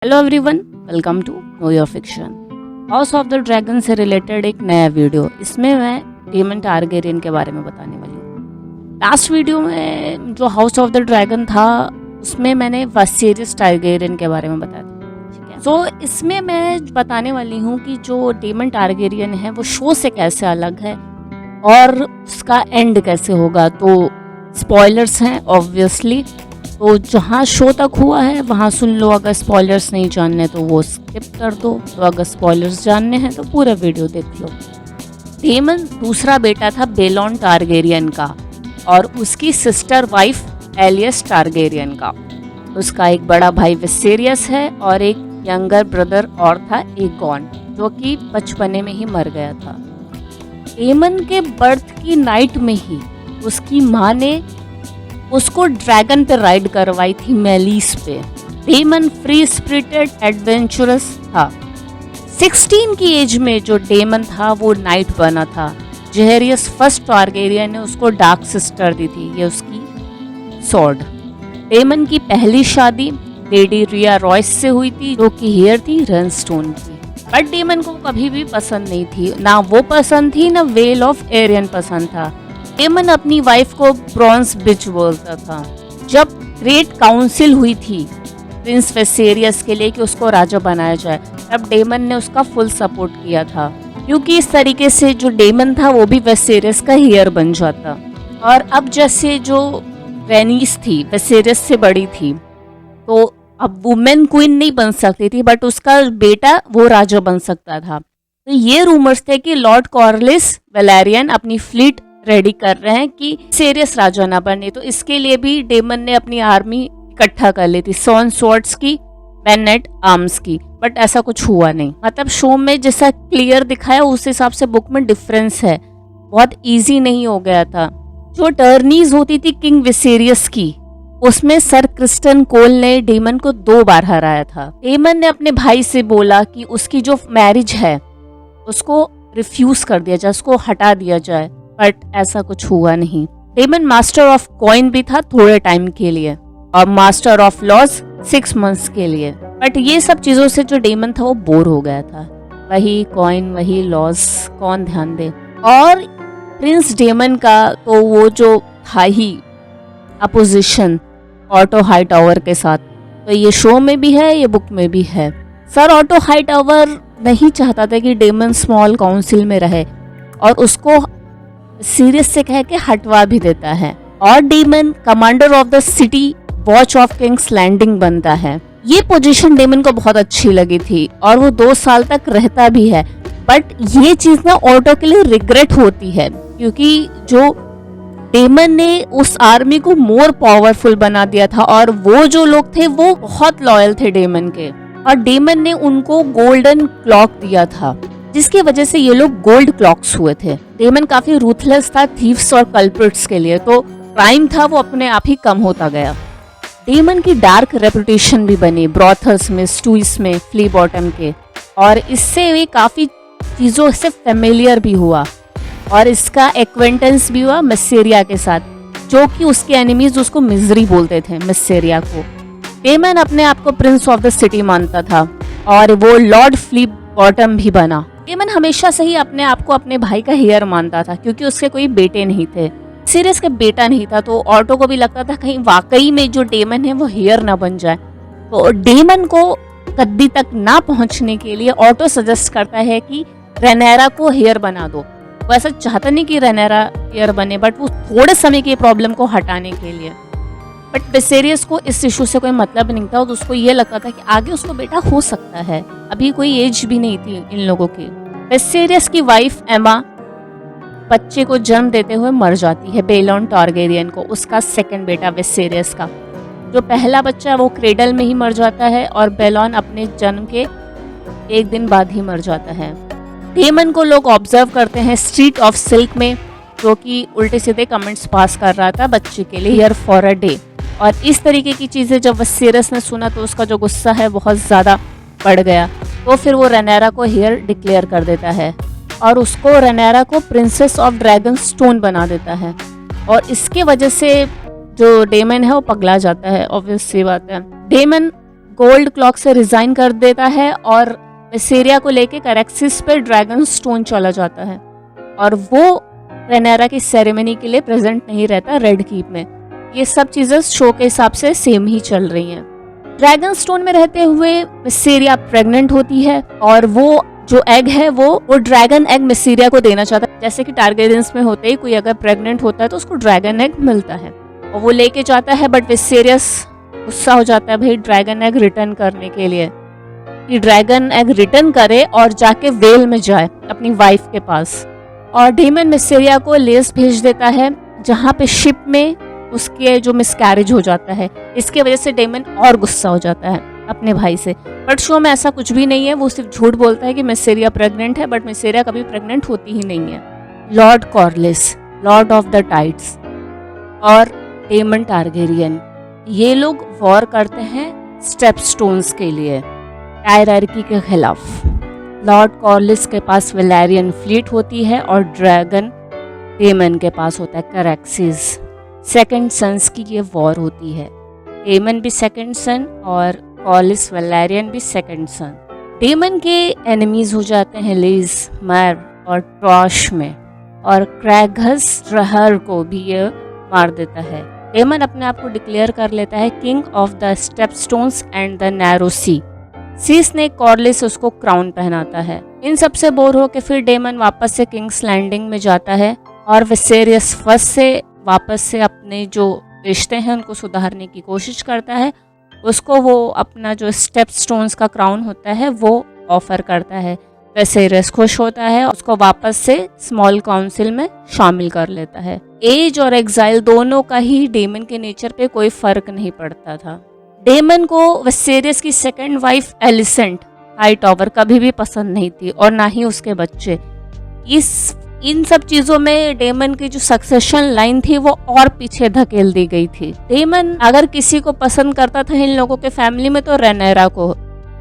Hello everyone, welcome to Know Your Fiction. House of the Dragon से related एक नया video. इसमें मैं डेमन टारगेरियन के बारे में बताने वाली हूँ। लास्ट वीडियो में जो हाउस ऑफ द ड्रैगन था उसमें मैंने वासेरियस टारगेरियन के बारे में बताया था, ठीक है। तो इसमें मैं बताने वाली हूँ कि जो डेमन टारगेरियन है वो शो से कैसे अलग है और उसका एंड कैसे होगा। तो स्पॉयलर्स हैं ऑब्वियसली, तो जहाँ शो तक हुआ है वहाँ सुन लो। अगर स्पॉयलर्स नहीं जानने तो वो स्किप कर दो, तो अगर स्पॉयलर्स जानने हैं तो पूरा वीडियो देख लो। डेमन दूसरा बेटा था बेलॉन टारगेरियन का और उसकी सिस्टर वाइफ एलियस टारगेरियन का। उसका एक बड़ा भाई विसेरियस है और एक यंगर ब्रदर और था एगॉन, जो कि बचपने में ही मर गया था। डेमन के बर्थ की नाइट में ही उसकी माँ ने उसको ड्रैगन पे राइड करवाई थी, मेलिस पे। डेमन फ्री स्पिरिटेड एडवेंचरस था। 16 की एज में जो डेमन था वो नाइट बना था। जेहरियस फर्स्ट टारगेरियन ने उसको डार्क सिस्टर दी थी, ये उसकी सॉर्ड। डेमन की पहली शादी लेडी रिया रॉयस से हुई थी, जो कि हेयर थी रनस्टोन की। बट डेमन को कभी भी पसंद नहीं थी, ना वो पसंद थी ना वेल ऑफ एरियन पसंद था। डेमन अपनी वाइफ को ब्रॉन्ज बिच बोलता था। जब ग्रेट काउंसिल हुई थी प्रिंस वेसेरियस के लिए कि उसको राजा बनाया जाए, तब डेमन ने उसका फुल सपोर्ट किया था, क्योंकि इस तरीके से जो डेमन था वो भी वेसेरियस का हेयर बन जाता। और अब जैसे जो रेनिस थी वेसेरियस से बड़ी थी, तो अब वुमेन क्वीन नहीं बन सकती थी, बट उसका बेटा वो राजा बन सकता था। तो ये रूमर्स थे कि लॉर्ड कॉर्लिस वैलेरियन अपनी फ्लीट रेडी कर रहे हैं कि सीरियस राजा ना बने। तो इसके लिए भी डेमन ने अपनी आर्मी इकट्ठा कर ली थी, सॉन स्वॉर्ड्स की, बेनेट आर्म्स की। बट ऐसा कुछ हुआ नहीं। मतलब शो में जैसा क्लियर दिखाया उस हिसाब से बुक में डिफरेंस है, बहुत इजी नहीं हो गया था। जो टर्नीज होती थी किंग विसेरियस की, उसमें सर क्रिस्टन कोल ने डेमन को 2 बार हराया था। डेमन ने अपने भाई से बोला कि उसकी जो मैरिज है उसको रिफ्यूज कर दिया जाए, उसको हटा दिया जाए, बट ऐसा कुछ हुआ नहीं। डेमन मास्टर ऑफ कॉइन भी था थोड़े टाइम के लिए और मास्टर ऑफ लॉज 6 मंथ्स के लिए। बट ये सब चीजों से जो डेमन था वो बोर हो गया था। वही कॉइन, वही लॉज, कौन ध्यान दे। और प्रिंस डेमन का तो वो जो था ही अपोजिशन ऑटो हाईटावर के साथ, तो ये शो में भी है, ये बुक में भी है। सर ऑटो हाईटावर नहीं चाहता था कि डेमन स्मॉल काउंसिल में रहे और उसको सीरियस से कह के हटवा भी देता है। और Daemon commander of the city watch of King's Landing बनता है। ये पोजीशन डेमन को बहुत अच्छी लगी थी और वो 2 साल तक रहता भी है। बट ये चीज ना ऑटो के लिए रिग्रेट होती है, क्योंकि जो डेमन ने उस आर्मी को मोर पावरफुल बना दिया था और वो जो लोग थे वो बहुत लॉयल थे डेमन के, और डेमन ने उनको गोल्डन क्लॉक दिया था, जिसकी वजह से ये लोग गोल्ड क्लॉक्स हुए थे। डेमन काफी रूथलेस था थीव्स और कल्प्रिट्स के लिए, तो क्राइम था वो अपने आप ही कम होता गया। डेमन की डार्क रेपुटेशन भी बनी ब्रॉथल्स में, स्टूइस में, फ्ली बॉटम के, और इससे ये काफी चीजों से फेमिलियर भी हुआ और इसका एक्वेंटेंस भी हुआ मिसेरिया के साथ, जो कि उसके एनिमीज उसको मिजरी बोलते थे, मिसेरिया को। डेमन अपने आप को प्रिंस ऑफ द सिटी मानता था और वो लॉर्ड फ्ली बॉटम भी बना। डेमन हमेशा से ही अपने आप को अपने भाई का हेयर मानता था, क्योंकि उसके कोई बेटे नहीं थे। सीरियस का बेटा नहीं था, तो ऑटो को भी लगता था कहीं वाकई में जो डेमन है वो हेयर ना बन जाए। तो डेमन को गद्दी तक ना पहुंचने के लिए ऑटो सजेस्ट करता है कि रेनेरा को हेयर बना दो। वो ऐसा चाहता नहीं कि रेनेरा हेयर बने, बट वो थोड़े समय की प्रॉब्लम को हटाने के लिए। बट विसेरियस को इस इशू से कोई मतलब नहीं था, और उसको ये लगता था कि आगे उसको बेटा हो सकता है, अभी कोई एज भी नहीं थी इन लोगों की। विसेरियस की वाइफ एमा बच्चे को जन्म देते हुए मर जाती है, बेलॉन टारगेरियन को, उसका सेकंड बेटा विसेरियस का। जो पहला बच्चा वो क्रेडल में ही मर जाता है और बेलॉन अपने जन्म के 1 दिन बाद ही मर जाता है। डेमन को लोग ऑब्जर्व करते हैं स्ट्रीट ऑफ सिल्क में, जो कि उल्टे सीधे कमेंट्स पास कर रहा था बच्चे के लिए, हियर फॉर अ डे। और इस तरीके की चीज़ें जब विसेरियस ने सुना तो उसका जो गुस्सा है बहुत ज़्यादा बढ़ गया, तो फिर वो रेनेरा को हेयर डिक्लेयर कर देता है और उसको रेनेरा को प्रिंसेस ऑफ ड्रैगन स्टोन बना देता है। और इसके वजह से जो डेमन है वो पगला जाता है, ऑब्वियस सी बात है। डेमन गोल्ड क्लॉक से रिजाइन कर देता है और विसेरिया को लेके कैरेक्सिस पे ड्रैगन स्टोन चला जाता है और वो रेनेरा की सेरेमनी के लिए प्रेजेंट नहीं रहता रेड कीप में। ये सब चीजें शो के हिसाब से सेम ही चल रही हैं। ड्रैगन स्टोन में रहते हुए विसेरिया प्रेग्नेंट होती है और वो जो एग है वो ड्रैगन एग विसेरिया को देना चाहता है। जैसे कि टारगेरियंस में होते ही कोई अगर प्रेग्नेंट होता है तो उसको ड्रैगन एग मिलता है और वो लेके जाता है, बट विसेरियस गुस्सा हो जाता है भाई ड्रैगन एग रिटर्न करने के लिए, कि ड्रैगन एग रिटर्न करे और जाके वेल में जाए अपनी वाइफ के पास। और डेमन विसेरिया को लेस भेज देता है जहाँ पे शिप में उसके जो मिसकैरेज हो जाता है। इसके वजह से डेमन और गुस्सा हो जाता है अपने भाई से, बट शो में ऐसा कुछ भी नहीं है। वो सिर्फ झूठ बोलता है कि विसेरिया प्रेग्नेंट है, बट विसेरिया कभी प्रेग्नेंट होती ही नहीं है। Lord Corlys, Lord of the Tides और डेमन टारगेरियन, ये लोग वॉर करते हैं स्टेप स्टोन्स के लिए हायरार्की के खिलाफ। लॉर्ड कॉर्लिस के पास वेलेरियन फ्लीट होती है और ड्रैगन डेमन के पास होता है कैरेक्सिस। सेकंड सन्स की ये वॉर होती है। डेमन भी सेकंड सन और कॉर्लिस वेलेरियन भी सेकंड सन। डेमन के एनिमीज हो जाते हैं लीज, मैर और ट्रॉश में, और क्रैगस रहर को भी ये मार देता है। डेमन अपने आप को डिक्लेयर कर लेता है king of the Stepstones and the Narrow Sea snake Corlys उसको क्राउन पहनाता है। इन सब से बोर होकर फिर डेमन वापस से किंग्स लैंडिंग में जाता है और विसेरियस फर्स्ट से वापस से अपने जो रिश्ते हैं उनको सुधारने की कोशिश करता है। उसको वो अपना जो स्टेप स्टोन्स का क्राउन होता है वो ऑफर करता है। विसेरियस खुश होता है, उसको वापस से स्मॉल काउंसिल में शामिल कर लेता है। एज और एग्जाइल दोनों का ही डेमन के नेचर पे कोई फर्क नहीं पड़ता था। डेमन को विसेरियस की सेकंड वाइफ एलिसेंट हाईटॉवर कभी भी पसंद नहीं थी और ना ही उसके बच्चे। इन सब चीजों में डेमन की जो सक्सेशन लाइन थी वो और पीछे धकेल दी गई थी। डेमन अगर किसी को पसंद करता था इन लोगों के फैमिली में तो रेनेरा को,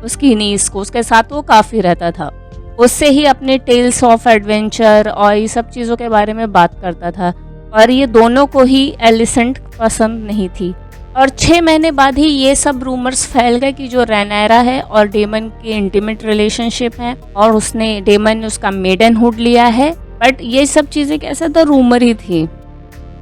उसकी नीस को, उसके साथ वो काफी रहता था। उससे ही अपने टेल्स ऑफ एडवेंचर और ये सब चीजों के बारे में बात करता था और ये दोनों को ही एलिसेंट पसंद नहीं थी। और 6 महीने बाद ही ये सब रूमर्स फैल गए कि जो रेनेरा है और डेमन की इंटीमेट रिलेशनशिप है और डेमन ने उसका मेडनहुड लिया है। बट ये सब चीजें कैसे तो रूमर ही थी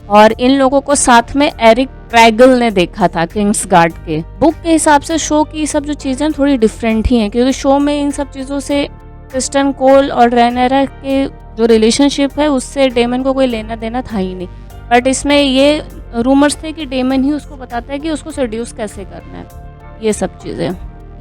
और इन लोगों को साथ में एरिक ट्रैगल ने देखा था किंग्स गार्ड के। बुक के हिसाब से शो की सब जो चीजें थोड़ी डिफरेंट ही हैं, क्योंकि शो में इन सब चीजों से क्रिस्टन कोल और रेनेरा के जो रिलेशनशिप है उससे डेमन को कोई लेना देना था ही नहीं। बट इसमें ये रूमर्स थे कि डेमन ही उसको बताता है कि उसको सेड्यूस कैसे करना है।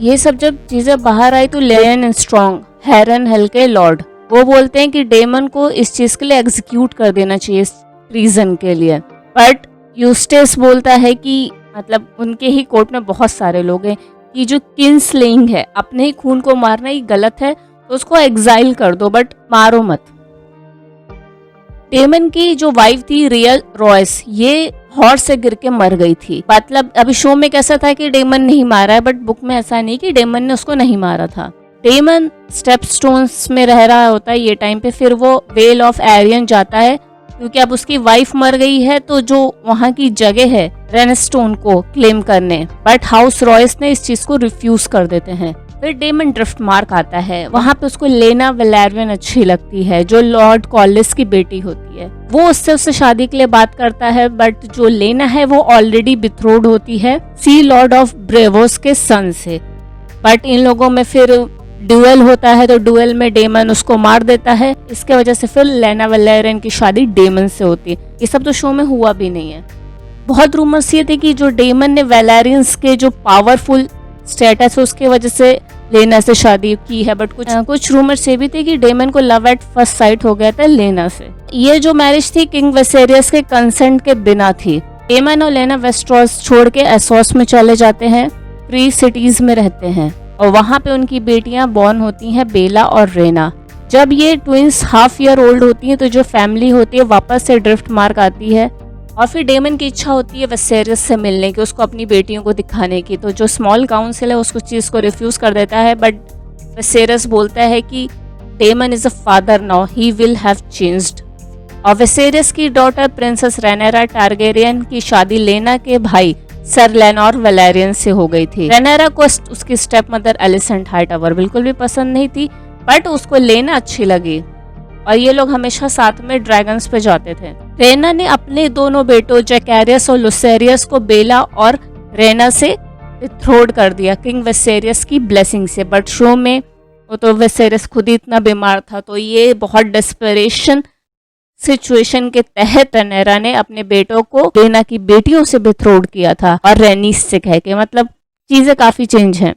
ये सब जब चीजें बाहर आई तो लेयन स्ट्रॉन्ग, हेरन हेल के लॉर्ड, वो बोलते हैं कि डेमन को इस चीज के लिए एग्जीक्यूट कर देना चाहिए रीजन के लिए। बट यूस्टेस बोलता है कि मतलब उनके ही कोर्ट में बहुत सारे लोग हैं कि जो किंग्सलेइंग है, अपने ही खून को मारना ही गलत है, तो उसको एग्जाइल कर दो बट मारो मत। डेमन की जो वाइफ थी रियल रॉयस, ये हॉर्स से गिर के मर गई थी। मतलब अभी शो में कैसा था कि डेमन नहीं मारा है, बट बुक में ऐसा नहीं कि डेमन ने उसको नहीं मारा था। डेमन स्टेप स्टोन्स में रह रहा होता है ये टाइम पे, फिर वो वेल ऑफ एरियन जाता है क्योंकि अब उसकी वाइफ मर गई है तो जो वहाँ की जगह है रेनस्टोन को क्लेम करने, बट हाउस रॉयस ने इस चीज को रिफ्यूज कर देते हैं। फिर डेमन ड्रिफ्ट मार्क आता है, वहाँ पे उसको लेना वेलेरियन अच्छी लगती है जो लॉर्ड कॉर्लिस की बेटी होती है। वो उससे शादी के लिए बात करता है, बट जो लेना है वो ऑलरेडी बिथ्रोड होती है सी लॉर्ड ऑफ ब्रेवोस के सन से। बट इन लोगों में फिर ड्यूएल होता है तो ड्यूएल में डेमन उसको मार देता है। इसके वजह से फिर लेना वेलेरियन की शादी डेमन से होती है। ये सब तो शो में हुआ भी नहीं है। बहुत रूमर्स ये थे कि जो डेमन ने वेलेरियंस के जो पावरफुल स्टेटस है उसके वजह से लेना से शादी की है, बट कुछ रूमर्स ये भी थे कि डेमन को लव एट फर्स्ट साइट हो गया था लेना से। ये जो मैरिज थी किंग विसेरियस के कंसेंट के बिना थी। डेमन और लेना वेस्टरॉस छोड़ के एसोस में चले जाते हैं, फ्री सिटीज में रहते हैं और वहाँ पे उनकी बेटियां बॉर्न होती हैं, बेला और रेना। जब ये ट्विंस हाफ ईयर ओल्ड होती हैं तो जो फैमिली होती है वापस से ड्रिफ्ट मार्क आती है और फिर डेमन की इच्छा होती है विसेरियस से मिलने की, उसको अपनी बेटियों को दिखाने की। तो जो स्मॉल काउंसिल है उसको चीज़ को रिफ्यूज कर देता है, बट विसेरियस बोलता है कि Daemon is a father now, he will have changed. और विसेरियस की डॉटर प्रिंसेस रेनेरा टारगेरियन की शादी लेना के भाई सर लेनोर वैलेरियन से हो गई थी। रेनेरा को उसकी स्टेप मदर एलिसेंट हाइटआवर बिल्कुल भी पसंद नहीं थी, बट उसको लेना अच्छी लगी और ये लोग हमेशा साथ में ड्रैगन्स पे जाते थे। रेना ने अपने दोनों बेटों जैकेरियस और लुसेरियस को बेला और रेना से बिथ्रोड कर दिया किंग विसेरियस की ब्लेसिंग से। बट शो में वो तो विसेरियस खुद ही इतना बीमार था, तो ये बहुत डेस्परेशन सिचुएशन के तहत रेनेरा ने अपने बेटों को रेना की बेटियों से बिथ्रोड किया था और रेनिस से कह के, मतलब चीजें काफी चेंज हैं।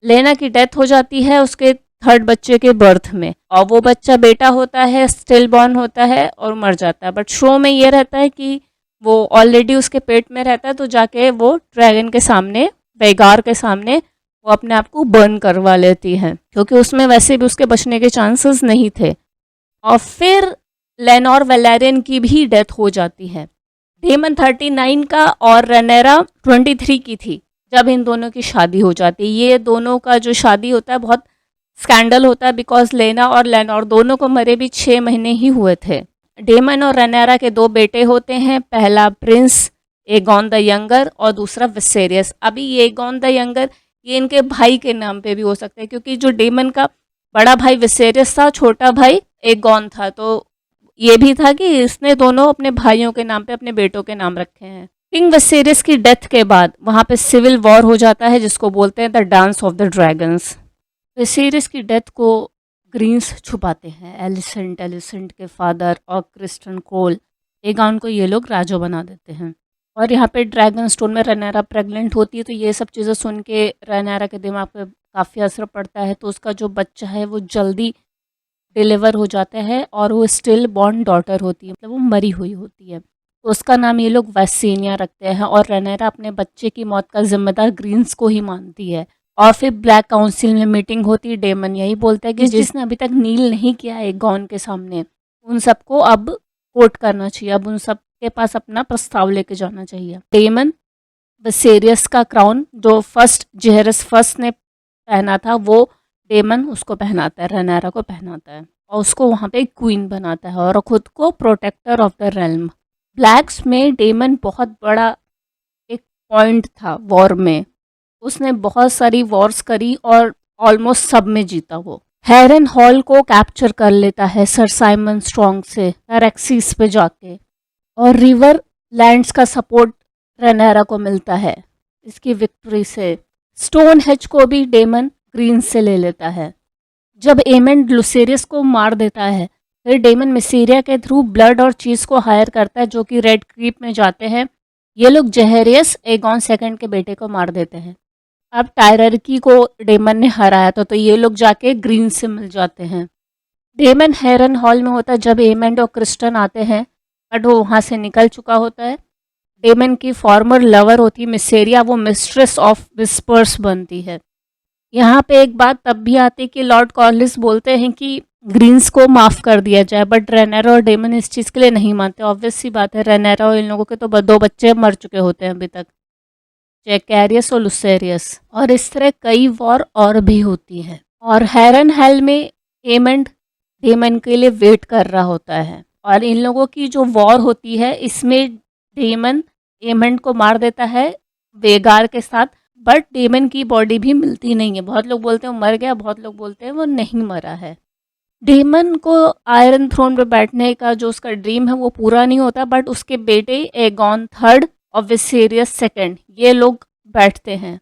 लेना की डेथ हो जाती है उसके थर्ड बच्चे के बर्थ में, और वो बच्चा बेटा होता है, स्टिल बॉर्न होता है और मर जाता है। बट शो में ये रहता है कि वो ऑलरेडी उसके पेट में रहता है, तो जाके वो ड्रैगन के सामने, वेगार के सामने वो अपने आप को बर्न करवा लेती है, क्योंकि उसमें वैसे भी उसके बचने के चांसेस नहीं थे। और फिर लेनोर वैलेरियन की भी डेथ हो जाती है। डेमन 39 का और रेनेरा 23 की थी जब इन दोनों की शादी हो जाती है। ये दोनों का जो शादी होता है बहुत स्कैंडल होता है, बिकॉज लेना और लेनोर दोनों को मरे भी 6 महीने ही हुए थे। डेमन और रेनेरा के 2 बेटे होते हैं, पहला प्रिंस एगॉन द यंगर और दूसरा विसेरियस। अभी ये एगॉन द यंगर ये इनके भाई के नाम पे भी हो सकता है, क्योंकि जो डेमन का बड़ा भाई विसेरियस था, छोटा भाई एगॉन था, तो ये भी था कि इसने दोनों अपने भाइयों के नाम पे अपने बेटों के नाम रखे हैं। किंग विसेरियस की डेथ के बाद वहां पे सिविल वॉर हो जाता है, जिसको बोलते हैं the dance of the dragons. Viserys की डेथ को ग्रीन्स छुपाते हैं। एलिसेंट के फादर और क्रिस्टन कोल एगॉन को ये लोग राजा बना देते हैं। और यहाँ पे ड्रैगन स्टोन में रेनेरा प्रेग्नेंट होती है, तो ये सब चीज़ें सुन के रेनेरा के दिमाग पे काफ़ी असर पड़ता है, तो उसका जो बच्चा है वो जल्दी डिलीवर हो जाता है और वो स्टिल बॉर्न डॉटर होती है, मतलब वो मरी हुई होती है। तो उसका नाम ये लोग वैसेनिया रखते हैं और रेनेरा अपने बच्चे की मौत का जिम्मेदार ग्रीन्स को ही मानती है। और फिर ब्लैक काउंसिल में मीटिंग होती है। डेमन यही बोलता है कि जिसने अभी तक नील नहीं किया है एगॉन के सामने, उन सबको अब कोर्ट करना चाहिए, अब उन सब के पास अपना प्रस्ताव लेके जाना चाहिए। डेमन विसेरियस का क्राउन जो फर्स्ट जेहरस फर्स्ट ने पहना था, वो डेमन उसको पहनाता है, रेनेरा को पहनाता है और उसको वहाँ पे क्वीन बनाता है और खुद को protector of the realm. Blacks में डेमन बहुत बड़ा एक पॉइंट था वॉर में, उसने बहुत सारी वॉर्स करी और ऑलमोस्ट सब में जीता। वो हेरन हॉल को कैप्चर कर लेता है सर साइमन स्ट्रॉन्ग से टैरेक्सिस पे जाके, और रिवर लैंड्स का सपोर्ट रेनेरा को मिलता है इसकी विक्ट्री से। स्टोन हेज को भी डेमन ग्रीन से ले लेता है। जब एमेंड लुसेरियस को मार देता है, फिर डेमन मिसेरिया के थ्रू ब्लड और चीज को हायर करता है, जो कि रेड क्रीप में जाते हैं। ये लोग जेहेरियस एगॉन सेकंड के बेटे को मार देते हैं। अब टायरर्की को डेमन ने हराया था, तो ये लोग जाके ग्रीन से मिल जाते हैं। डेमन हेरन हॉल में होता है जब एमेंड और क्रिस्टन आते हैं, बट वो वहाँ से निकल चुका होता है। डेमन की फॉर्मर लवर होती है मिसेरिया, वो मिस्ट्रेस ऑफ विस्पर्स बनती है। यहाँ पे एक बात तब भी आती है कि लॉर्ड कॉर्लिस बोलते हैं कि ग्रीन्स को माफ़ कर दिया जाए, बट रेनेरा और डेमन इस चीज़ के लिए नहीं मानते। ऑब्वियस सी बात है, रेनेरा और इन लोगों के तो 2 बच्चे मर चुके होते हैं अभी तक, जैकेरियस और लुसेरियस, और इस तरह कई वॉर और भी होती है। और हेरन हेल में एमेंड डेमन के लिए वेट कर रहा होता है, और इन लोगों की जो वॉर होती है इसमें डेमन एमेंड को मार देता है वेगार के साथ, बट डेमन की बॉडी भी मिलती नहीं है। बहुत लोग बोलते हैं वो मर गया, बहुत लोग बोलते हैं वो नहीं मरा है। डेमन को आयरन थ्रोन पर बैठने का जो उसका ड्रीम है वो पूरा नहीं होता, बट उसके बेटे एगॉन थर्ड और विसेरियस सेकंड ये लोग बैठते हैं।